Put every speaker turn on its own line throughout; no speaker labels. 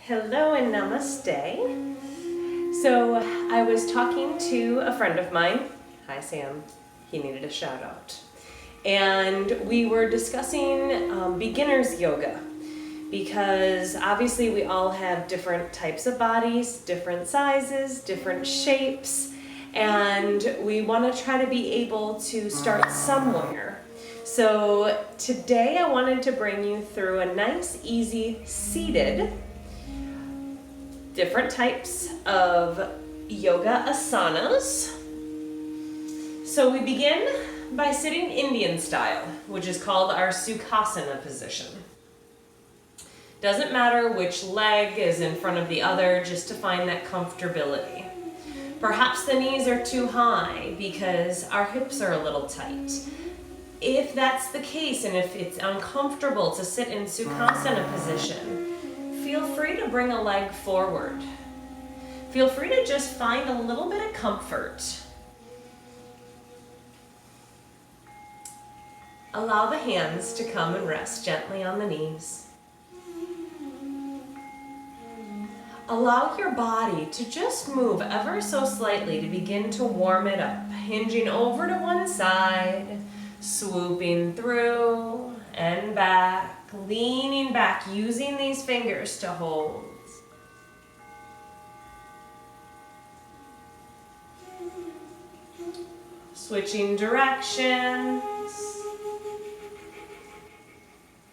Hello and namaste. So I was talking to a friend of mine. Hi Sam, he needed a shout out. And we were discussing beginner's yoga because obviously we all have different types of bodies, different sizes, different shapes, and we want to try to be able to start somewhere. So today I wanted to bring you through a nice, easy, seated, different types of yoga asanas. So we begin by sitting Indian style, which is called our Sukhasana position. Doesn't matter which leg is in front of the other, just to find that comfortability. Perhaps the knees are too high because our hips are a little tight. If that's the case and if it's uncomfortable to sit in Sukhasana position, feel free to bring a leg forward. Feel free to just find a little bit of comfort. Allow the hands to come and rest gently on the knees. Allow your body to just move ever so slightly to begin to warm it up, hinging over to one side, swooping through and back, leaning back, using these fingers to hold. Switching directions.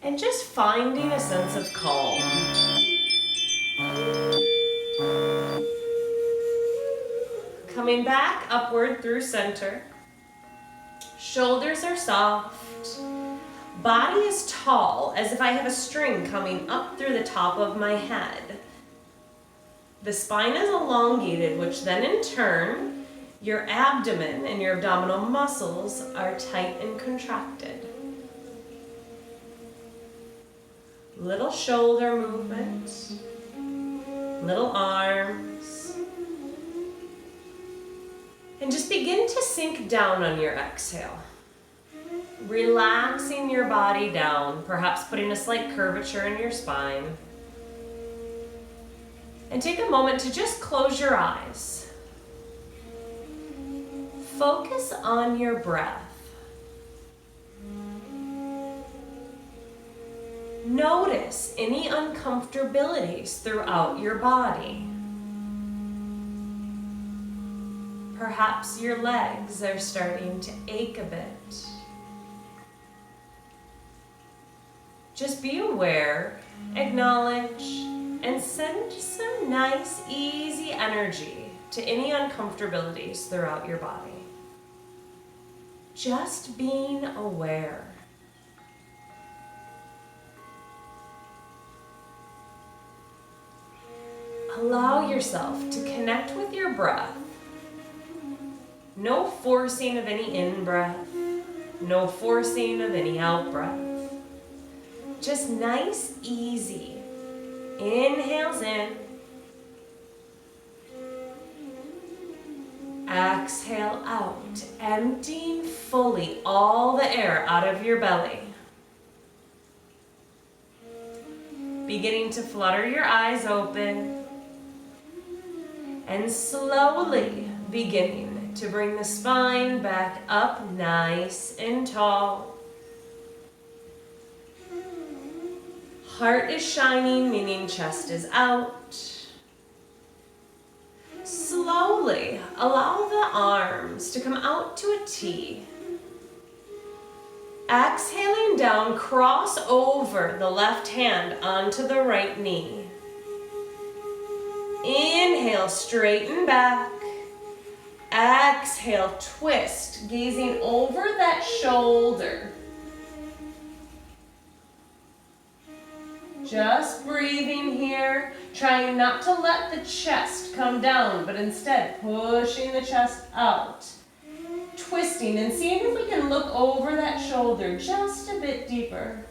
And just finding a sense of calm. Coming back upward through center. Shoulders are soft. Body is tall, as if I have a string coming up through the top of my head. The spine is elongated, which then in turn, your abdomen and your abdominal muscles are tight and contracted. Little shoulder movement, little arms. And just begin to sink down on your exhale. Relaxing your body down, perhaps putting a slight curvature in your spine. And take a moment to just close your eyes. Focus on your breath. Notice any uncomfortabilities throughout your body. Perhaps your legs are starting to ache a bit. Just be aware, acknowledge, and send some nice, easy energy to any uncomfortabilities throughout your body. Just being aware. Allow yourself to connect with your breath. No forcing of any in-breath, no forcing of any out-breath. Just nice, easy. Inhales in. Exhale out, emptying fully all the air out of your belly. Beginning to flutter your eyes open. And slowly beginning to bring the spine back up nice and tall. Heart is shining, meaning chest is out. Slowly allow the arms to come out to a T. Exhaling down, cross over the left hand onto the right knee. Inhale, straighten back. Exhale, twist, gazing over that shoulder. Just breathing here, trying not to let the chest come down, but instead pushing the chest out. Twisting and seeing if we can look over that shoulder just a bit deeper.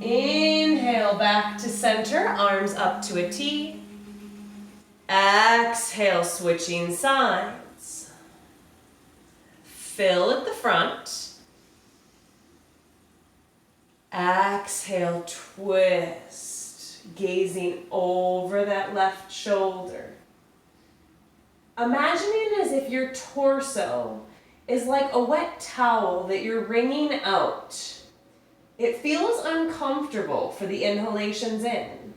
Inhale back to center, arms up to a T. Exhale, switching sides. Fill at the front. Exhale, twist, gazing over that left shoulder. Imagining as if your torso is like a wet towel that you're wringing out. It feels uncomfortable for the inhalations in.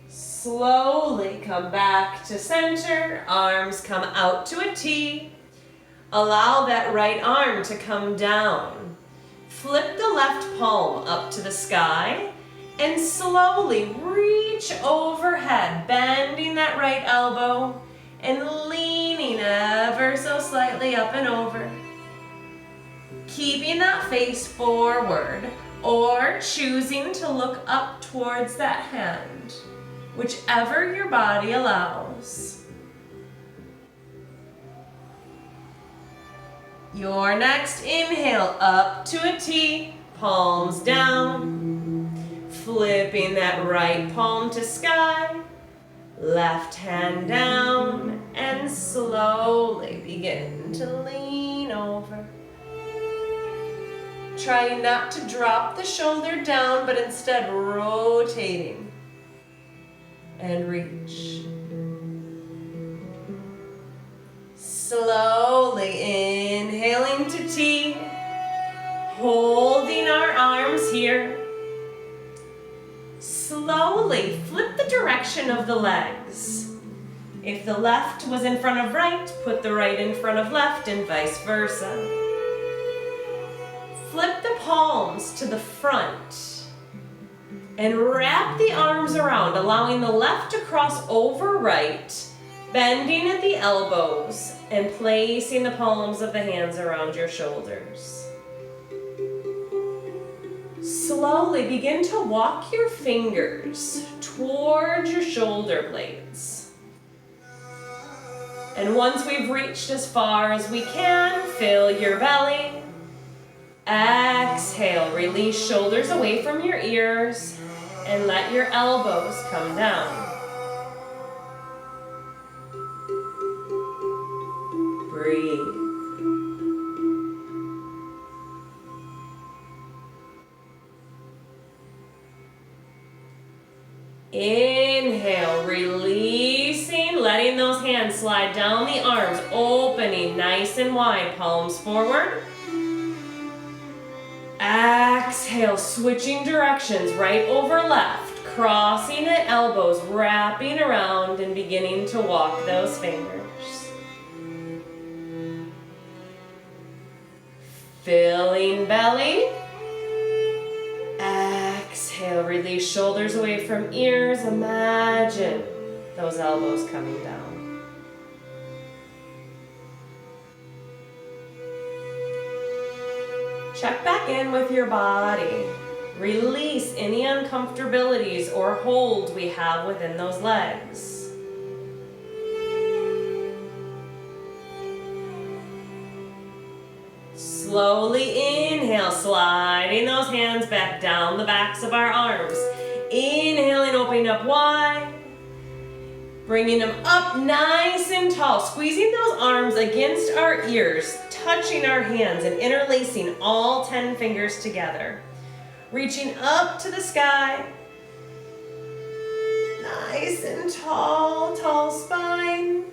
Slowly come back to center, arms come out to a T. Allow that right arm to come down. Flip the left palm up to the sky and slowly reach overhead, bending that right elbow and leaning ever so slightly up and over. Keeping that face forward or choosing to look up towards that hand, whichever your body allows. Your next inhale, up to a T, palms down. Flipping that right palm to sky, left hand down, and slowly begin to lean over. Trying not to drop the shoulder down, but instead rotating. And reach. Slowly inhaling to T, holding our arms here. Slowly flip the direction of the legs. If the left was in front of right, put the right in front of left and vice versa. Flip the palms to the front and wrap the arms around, allowing the left to cross over right, bending at the elbows and placing the palms of the hands around your shoulders. Slowly begin to walk your fingers towards your shoulder blades. And once we've reached as far as we can, fill your belly. Exhale, release shoulders away from your ears and let your elbows come down. Breathe. Inhale, releasing, letting those hands slide down the arms, opening nice and wide, palms forward. Exhale, switching directions, right over left, crossing at elbows, wrapping around and beginning to walk those fingers. Filling belly. Exhale, release shoulders away from ears. Imagine those elbows coming down. Check back in with your body. Release any uncomfortabilities or hold we have within those legs. Slowly inhale, sliding those hands back down the backs of our arms. Inhaling, opening up wide. Bringing them up nice and tall. Squeezing those arms against our ears, touching our hands and interlacing all 10 fingers together. Reaching up to the sky. Nice and tall, tall spine.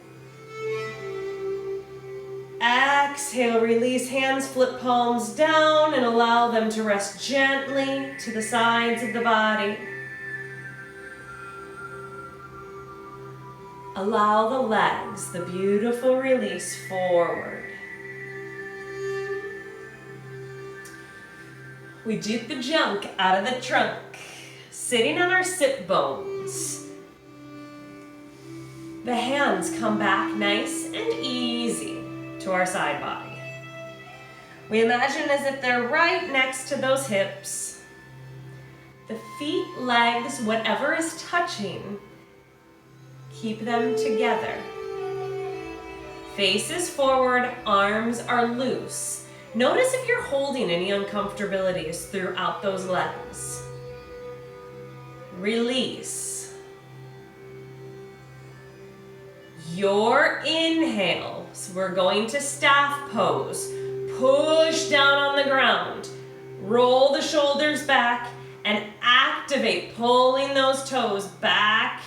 Exhale, release hands, flip palms down and allow them to rest gently to the sides of the body. Allow the legs, the beautiful release forward. We dupe the junk out of the trunk, sitting on our sit bones. The hands come back nice and easy to our side body. We imagine as if they're right next to those hips. The feet, legs, whatever is touching, keep them together. Faces forward, arms are loose. Notice if you're holding any uncomfortabilities throughout those legs. Release. Your inhale, so we're going to staff pose. Push down on the ground. Roll the shoulders back and activate, pulling those toes back.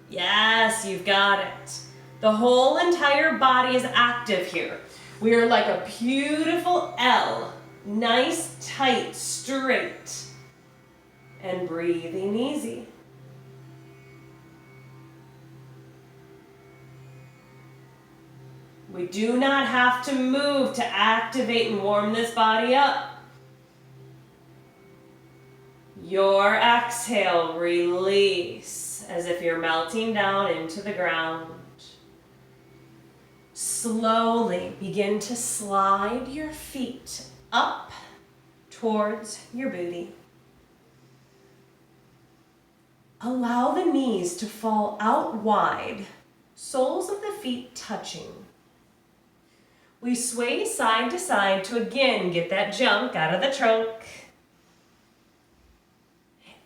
Yes, you've got it. The whole entire body is active here. We are like a beautiful L. Nice, tight, straight. And breathing easy. We do not have to move to activate and warm this body up. Your exhale, release as if you're melting down into the ground. Slowly begin to slide your feet up towards your booty. Allow the knees to fall out wide, soles of the feet touching. We sway side to side to again get that junk out of the trunk.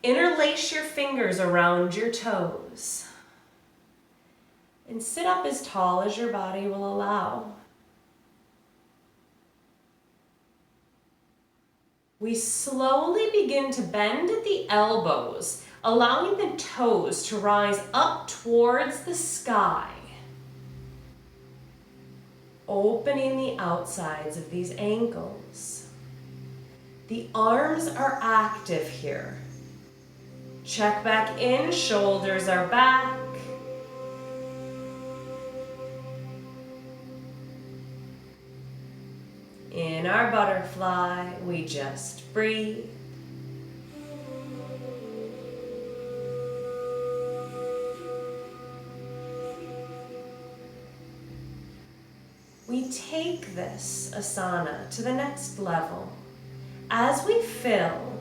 Interlace your fingers around your toes. And sit up as tall as your body will allow. We slowly begin to bend at the elbows, allowing the toes to rise up towards the sky. Opening the outsides of these ankles. The arms are active here. Check back in, shoulders are back. In our butterfly, we just breathe. We take this asana to the next level. As we fill,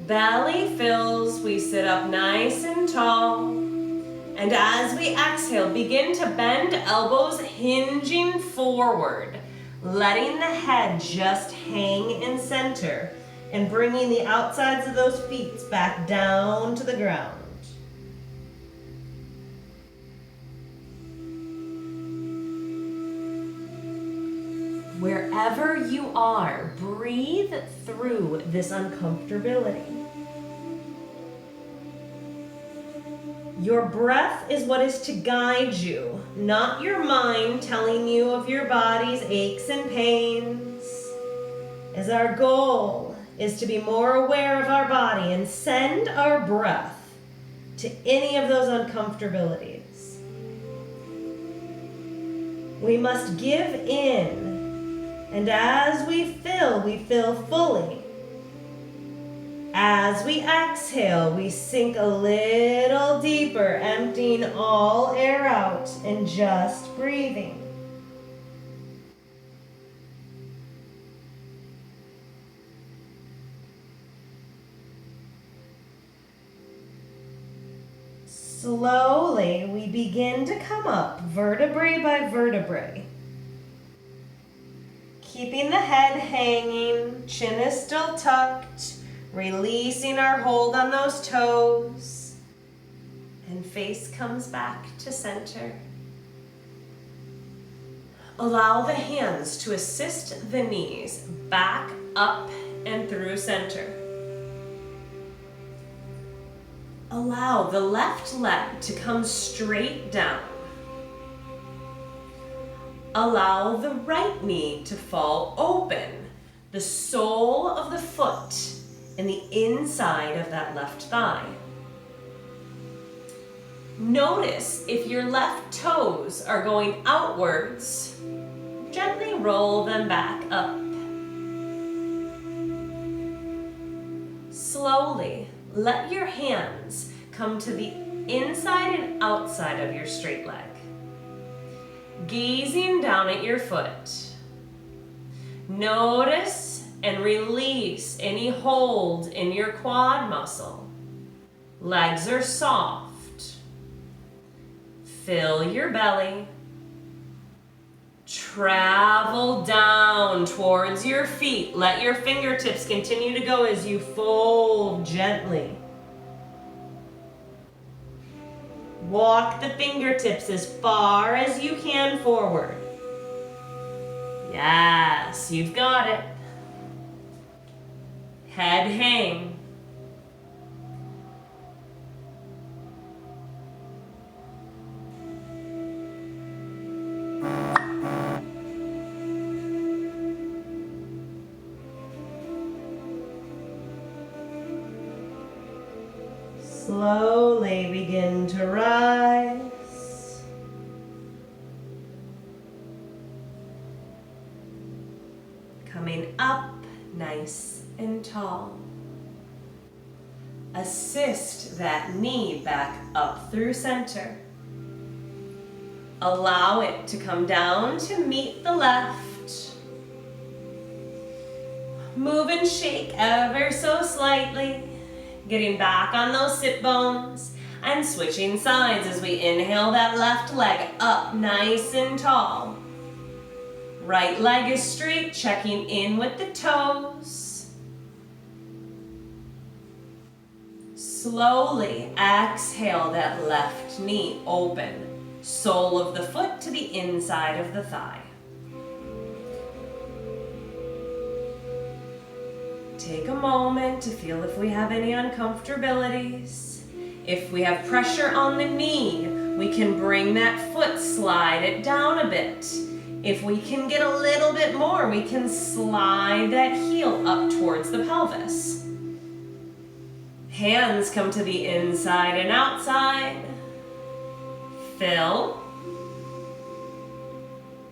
belly fills, we sit up nice and tall. And as we exhale, begin to bend elbows hinging forward, letting the head just hang in center and bringing the outsides of those feet back down to the ground. Wherever you are, breathe through this uncomfortability. Your breath is what is to guide you, not your mind telling you of your body's aches and pains. As our goal is to be more aware of our body and send our breath to any of those uncomfortabilities. We must give in. And as we fill fully. As we exhale, we sink a little deeper, emptying all air out and just breathing. Slowly, we begin to come up vertebrae by vertebrae. Keeping the head hanging, chin is still tucked, releasing our hold on those toes, and face comes back to center. Allow the hands to assist the knees back up and through center. Allow the left leg to come straight down. Allow the right knee to fall open, the sole of the foot and the inside of that left thigh. Notice if your left toes are going outwards, gently roll them back up. Slowly, let your hands come to the inside and outside of your straight leg. Gazing down at your foot. Notice and release any hold in your quad muscle. Legs are soft. Fill your belly. Travel down towards your feet. Let your fingertips continue to go as you fold gently. Walk the fingertips as far as you can forward. Yes, you've got it. Head hang. Slowly begin to rise. Coming up nice and tall. Assist that knee back up through center. Allow it to come down to meet the left. Move and shake ever so slightly. Getting back on those sit bones and switching sides as we inhale that left leg up nice and tall. Right leg is straight, checking in with the toes. Slowly exhale that left knee open, sole of the foot to the inside of the thigh. Take a moment to feel if we have any uncomfortabilities. If we have pressure on the knee, we can bring that foot, slide it down a bit. If we can get a little bit more, we can slide that heel up towards the pelvis. Hands come to the inside and outside. Fill.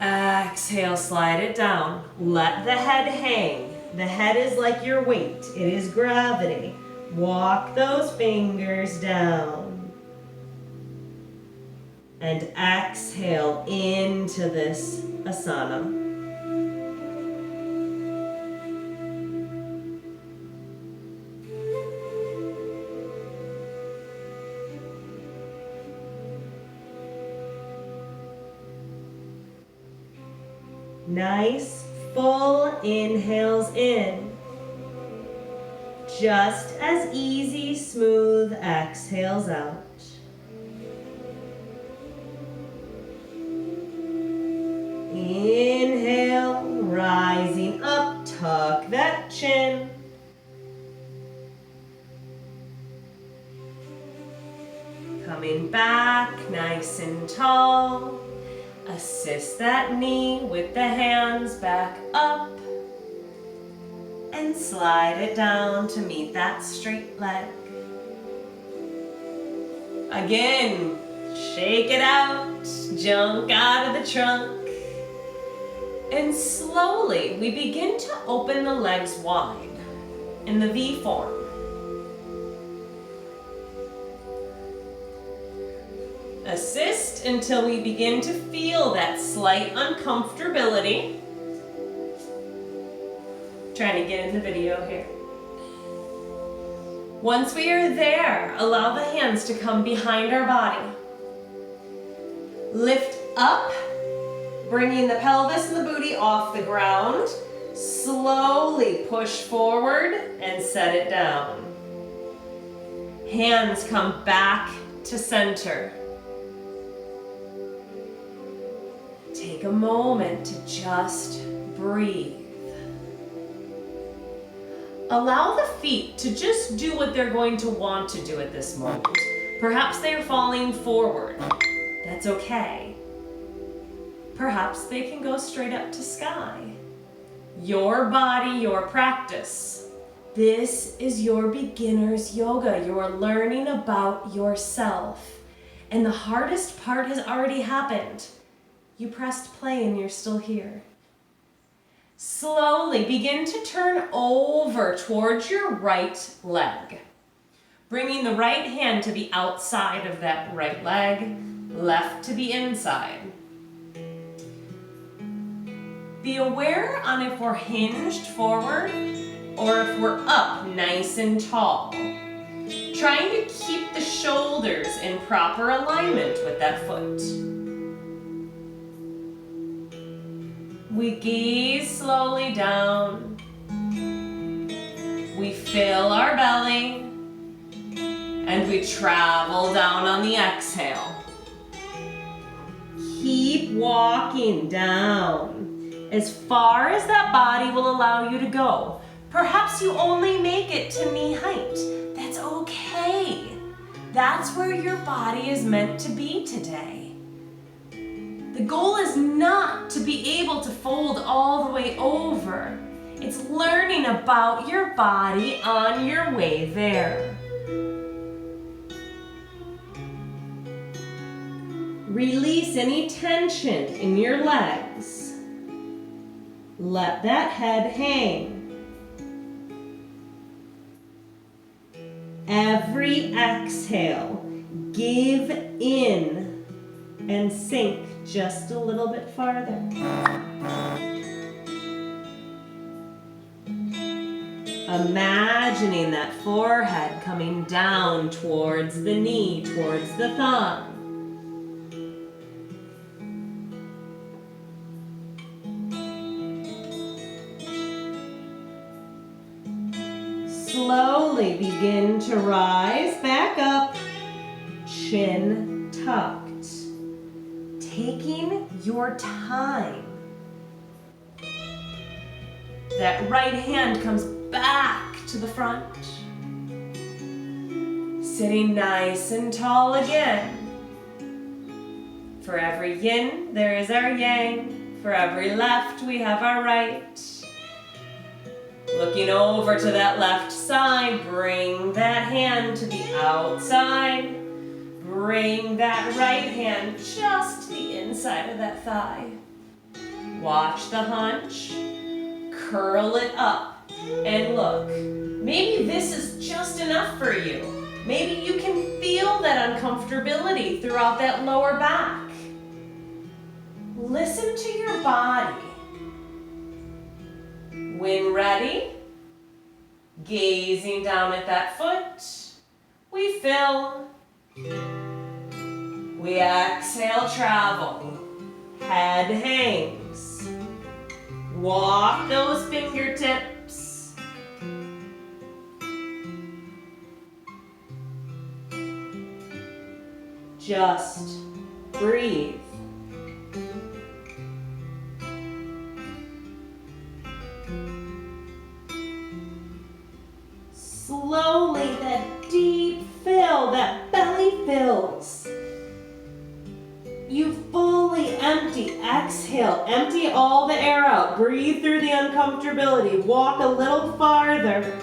Exhale, slide it down. Let the head hang. The head is like your weight. It is gravity. Walk those fingers down. And exhale into this asana. Nice full inhales in. Just as easy, smooth exhales out. Inhale, rising up, tuck that chin. Coming back, nice and tall. Assist that knee with the hands back up. And slide it down to meet that straight leg. Again, shake it out, junk out of the trunk. And slowly, we begin to open the legs wide in the V form. Assist until we begin to feel that slight uncomfortability. Trying to get in the video here. Once we are there, allow the hands to come behind our body. Lift up, bringing the pelvis and the booty off the ground. Slowly push forward and set it down. Hands come back to center. Take a moment to just breathe. Allow the feet to just do what they're going to want to do at this moment. Perhaps they are falling forward. That's okay. Perhaps they can go straight up to sky. Your body, your practice. This is your beginner's yoga. You're learning about yourself. And the hardest part has already happened. You pressed play and you're still here. Slowly begin to turn over towards your right leg. Bringing the right hand to the outside of that right leg, left to the inside. Be aware on if we're hinged forward or if we're up nice and tall. Trying to keep the shoulders in proper alignment with that foot. We gaze slowly down. We fill our belly. And we travel down on the exhale. walking down as far as that body will allow you to go. Perhaps you only make it to knee height. That's okay. That's where your body is meant to be today. The goal is not to be able to fold all the way over. It's learning about your body on your way there. Release any tension in your legs. Let that head hang. Every exhale, give in and sink just a little bit farther. Imagining that forehead coming down towards the knee, towards the thumb. Slowly begin to rise back up, chin tucked. Taking your time. That right hand comes back to the front. Sitting nice and tall again. For every yin, there is our yang. For every left, we have our right. Looking over to that left side, bring that hand to the outside. Bring that right hand just to the inside of that thigh. Watch the hunch. Curl it up and look. Maybe this is just enough for you. Maybe you can feel that uncomfortability throughout that lower back. Listen to your body. When ready, gazing down at that foot, we fill. We exhale, travel. Head hangs. Walk those fingertips. Just breathe. Slowly, that deep fill, that belly fills. You fully empty. Exhale, empty all the air out. Breathe through the uncomfortability. Walk a little farther.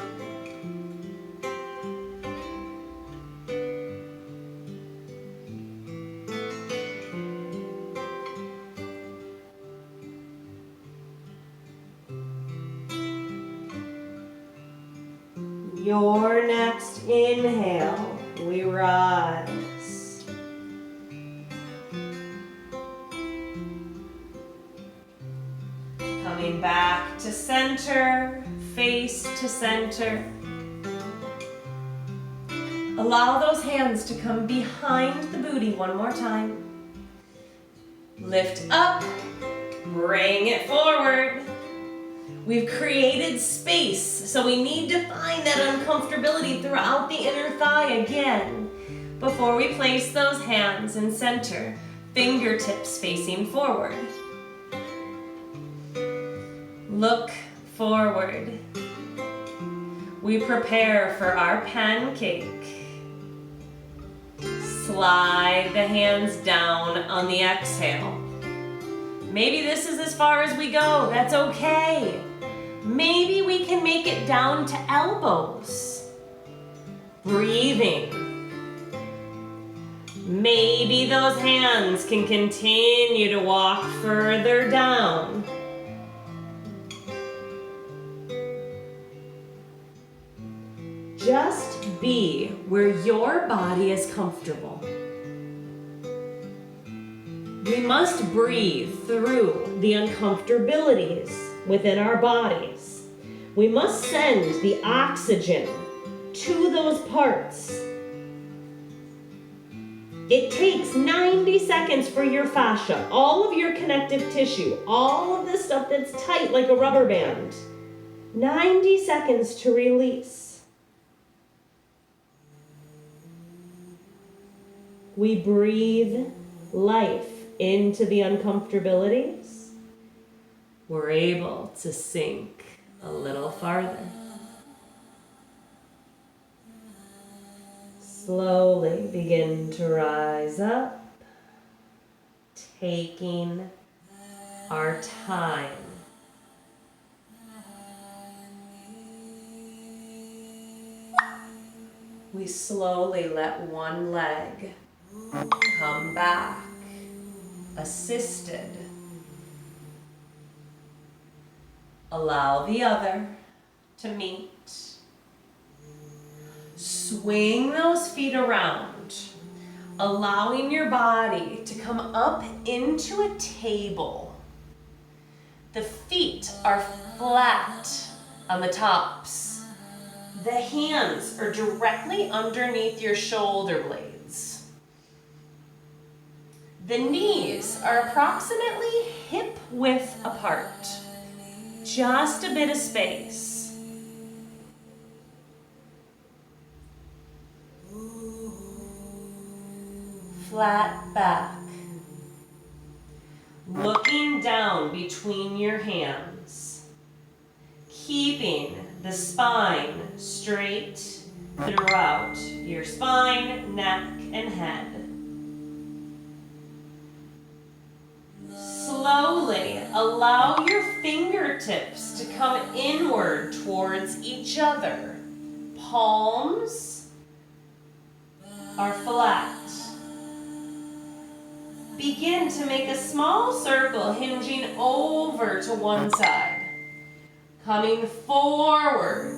Your next inhale, we rise. Coming back to center, face to center. Allow those hands to come behind the booty one more time. Lift up, bring it forward. We've created space, so we need to find that uncomfortability throughout the inner thigh again before we place those hands in center, fingertips facing forward. Look forward. We prepare for our pancake. Slide the hands down on the exhale. Maybe this is as far as we go. That's okay. Maybe we can make it down to elbows. Breathing. Maybe those hands can continue to walk further down. Just be where your body is comfortable. We must breathe through the uncomfortabilities within our bodies. We must send the oxygen to those parts. It takes 90 seconds for your fascia, all of your connective tissue, all of the stuff that's tight like a rubber band. 90 seconds to release. We breathe life into the uncomfortabilities, we're able to sink a little farther. Slowly begin to rise up, taking our time. We slowly let one leg come back, assisted. Allow the other to meet. Swing those feet around, allowing your body to come up into a table. The feet are flat on the tops. The hands are directly underneath your shoulder blades. The knees are approximately hip width apart. Just a bit of space. Flat back. Looking down between your hands. Keeping the spine straight throughout your spine, neck, and head. Slowly allow your fingertips to come inward towards each other. Palms are flat. Begin to make a small circle hinging over to one side. Coming forward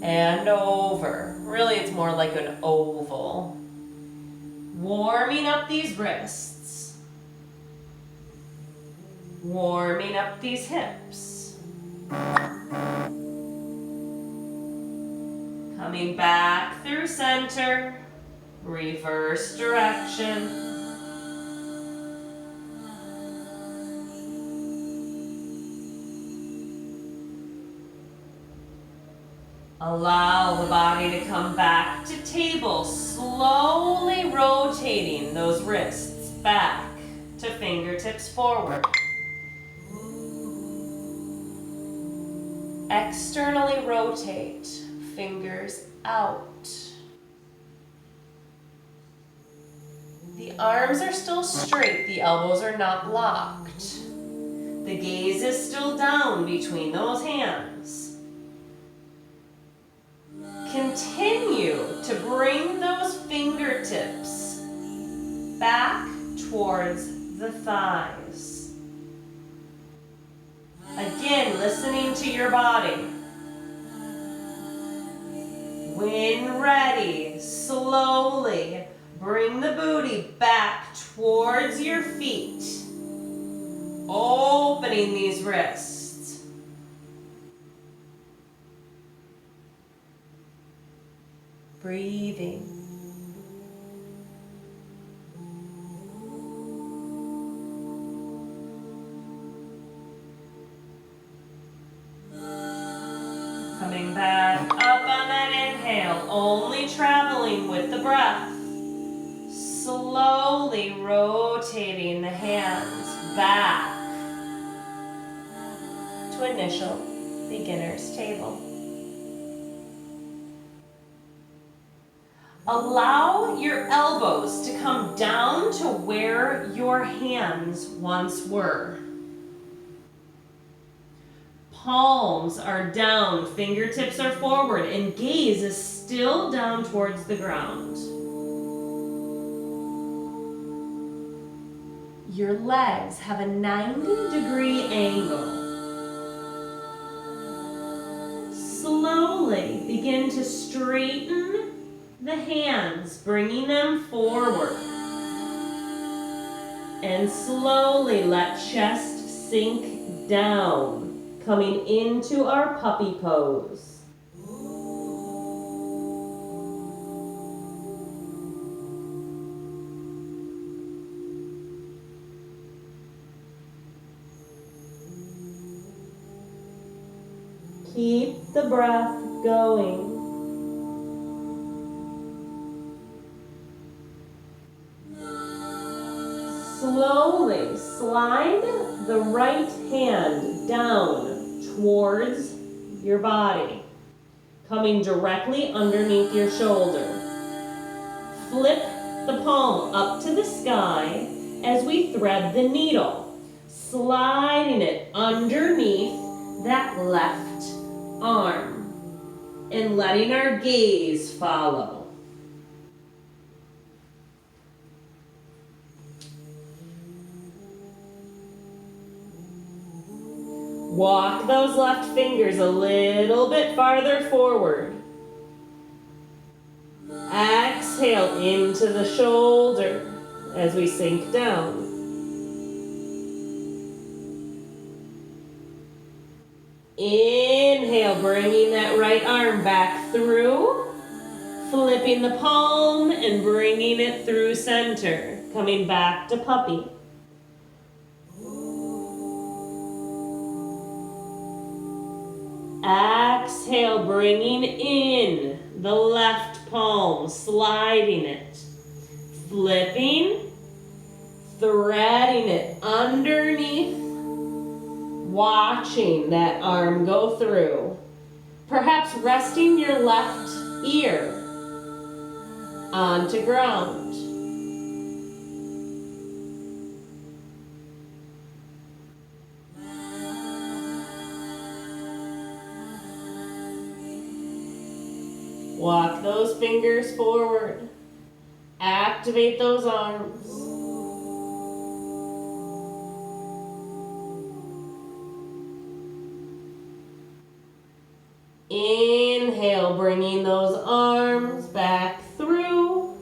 and over. Really, it's more like an oval. Warming up these wrists. Warming up these hips. Coming back through center. Reverse direction. Allow the body to come back to table, slowly rotating those wrists back to fingertips forward. Externally rotate, fingers out. The arms are still straight, the elbows are not locked. The gaze is still down between those hands. Continue to bring those fingertips back towards the thighs. Again, listening to your body. When ready, slowly bring the booty back towards your feet, opening these wrists. Breathing. Coming back up on that inhale, only traveling with the breath. Slowly rotating the hands back to initial beginner's table. Allow your elbows to come down to where your hands once were. Palms are down, fingertips are forward, and gaze is still down towards the ground. Your legs have a 90-degree angle. Slowly begin to straighten the hands, bringing them forward. And slowly let chest sink down, coming into our puppy pose. Keep the breath going. slowly slide the right hand down towards your body, coming directly underneath your shoulder. Flip the palm up to the sky as we thread the needle, sliding it underneath that left arm and letting our gaze follow. Walk those left fingers a little bit farther forward. Exhale into the shoulder as we sink down. Inhale, bringing that right arm back through, flipping the palm and bringing it through center, coming back to puppy. Exhale, bringing in the left palm, sliding it, flipping, threading it underneath, watching that arm go through. Perhaps resting your left ear onto ground. Walk those fingers forward. Activate those arms. Inhale, bringing those arms back through,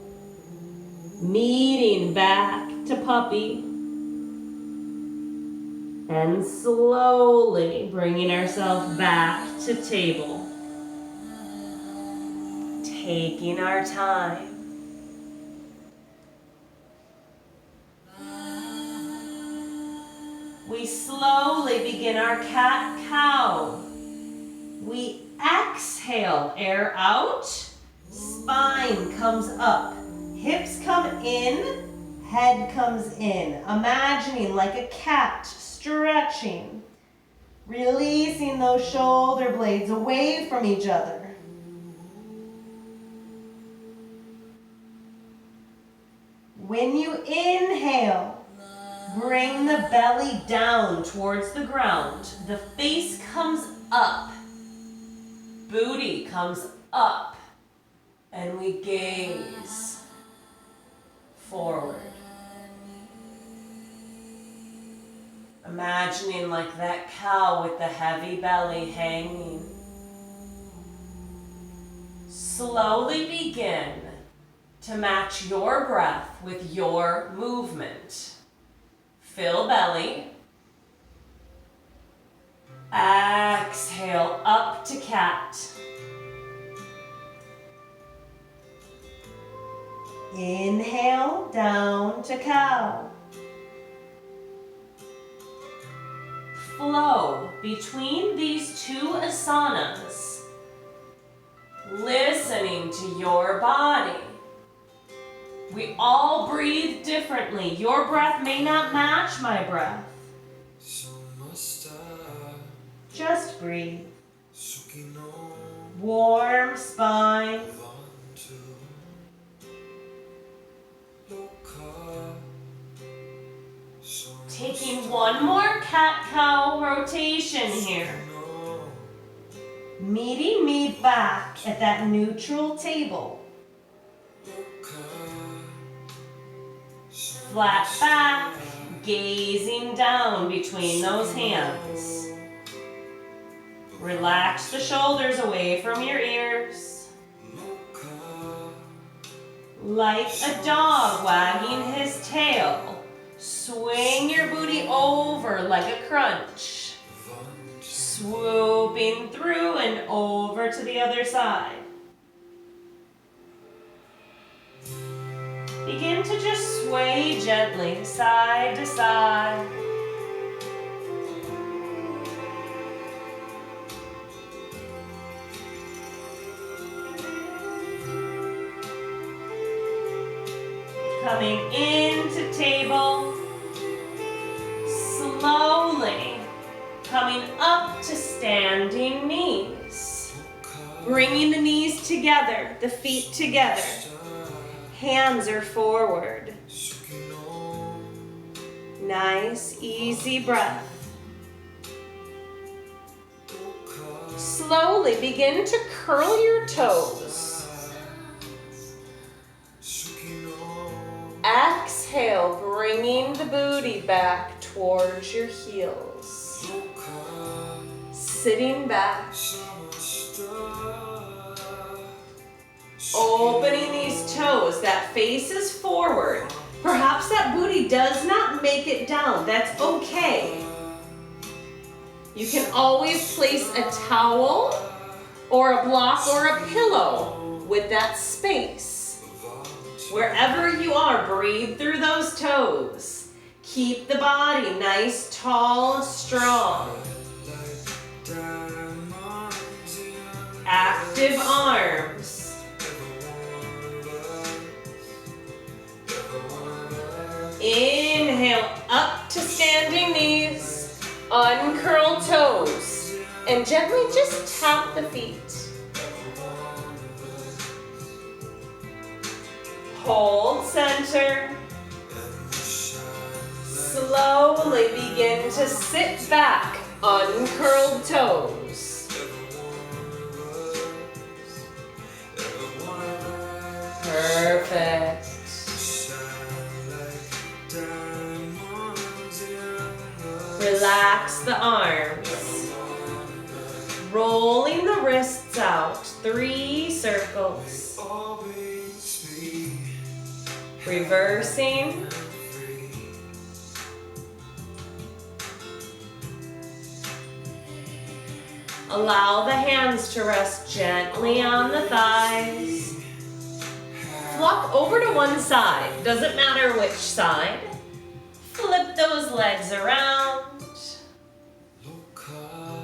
meeting back to puppy, and slowly bringing ourselves back to table. Taking our time. We slowly begin our cat-cow. We exhale, air out, spine comes up, hips come in, head comes in. Imagining like a cat stretching, releasing those shoulder blades away from each other. When you inhale, bring the belly down towards the ground. The face comes up. Booty comes up. And we gaze forward. Imagining like that cow with the heavy belly hanging. Slowly begin to match your breath with your movement. Fill belly. Exhale up to cat. Inhale down to cow. Flow between these two asanas, listening to your body. We all breathe differently. Your breath may not match my breath. Just breathe. Warm spine. Taking one more cat-cow rotation here. Meeting me back at that neutral table. Flat back, gazing down between those hands. Relax the shoulders away from your ears. Like a dog wagging his tail, swing your booty over like a crunch. Swooping through and over to the other side. Begin to just sway gently side to side. Coming into table, up to standing knees. Bringing the knees together, the feet together. Hands are forward. Nice, easy breath. Slowly begin to curl your toes. Exhale, bringing the booty back towards your heels. Sitting back. Opening these toes, that face is forward. Perhaps that booty does not make it down. That's okay. You can always place a towel or a block or a pillow with that space. Wherever you are, breathe through those toes. Keep the body nice, tall, strong. Active arms. Inhale up to standing knees. Uncurl toes. And gently just tap the feet. Hold center. Slowly begin to sit back. Uncurled toes. Perfect. Relax the arms. Rolling the wrists out. 3 circles. Reversing. Allow the hands to rest gently on the thighs. Flop over to one side. Doesn't matter which side. Flip those legs around.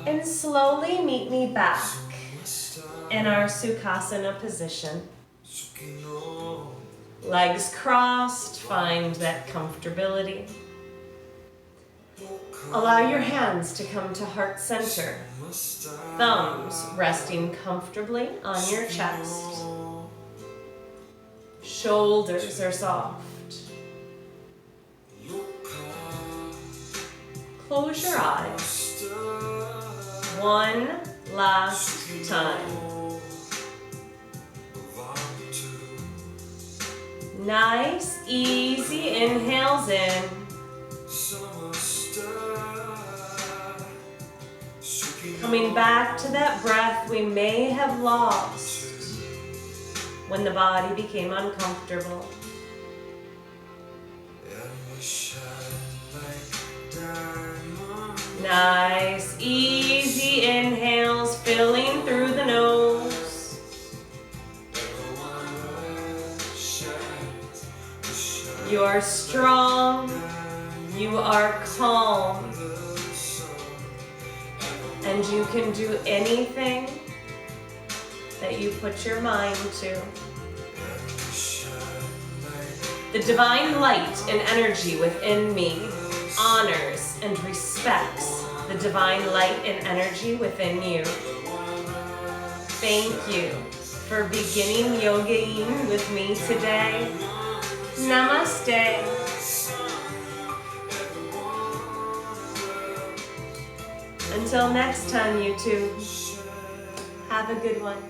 And slowly meet me back in our Sukhasana position. Legs crossed, find that comfortability. Allow your hands to come to heart center. Thumbs resting comfortably on your chest. Shoulders are soft. Close your eyes. One last time. Nice, easy inhales in. Coming back to that breath we may have lost when the body became uncomfortable. Nice, easy inhales, filling through the nose. You are strong. You are calm. And you can do anything that you put your mind to. The divine light and energy within me honors and respects the divine light and energy within you. Thank you for beginning yogaing with me today. Namaste. Until next time, you two, have a good one.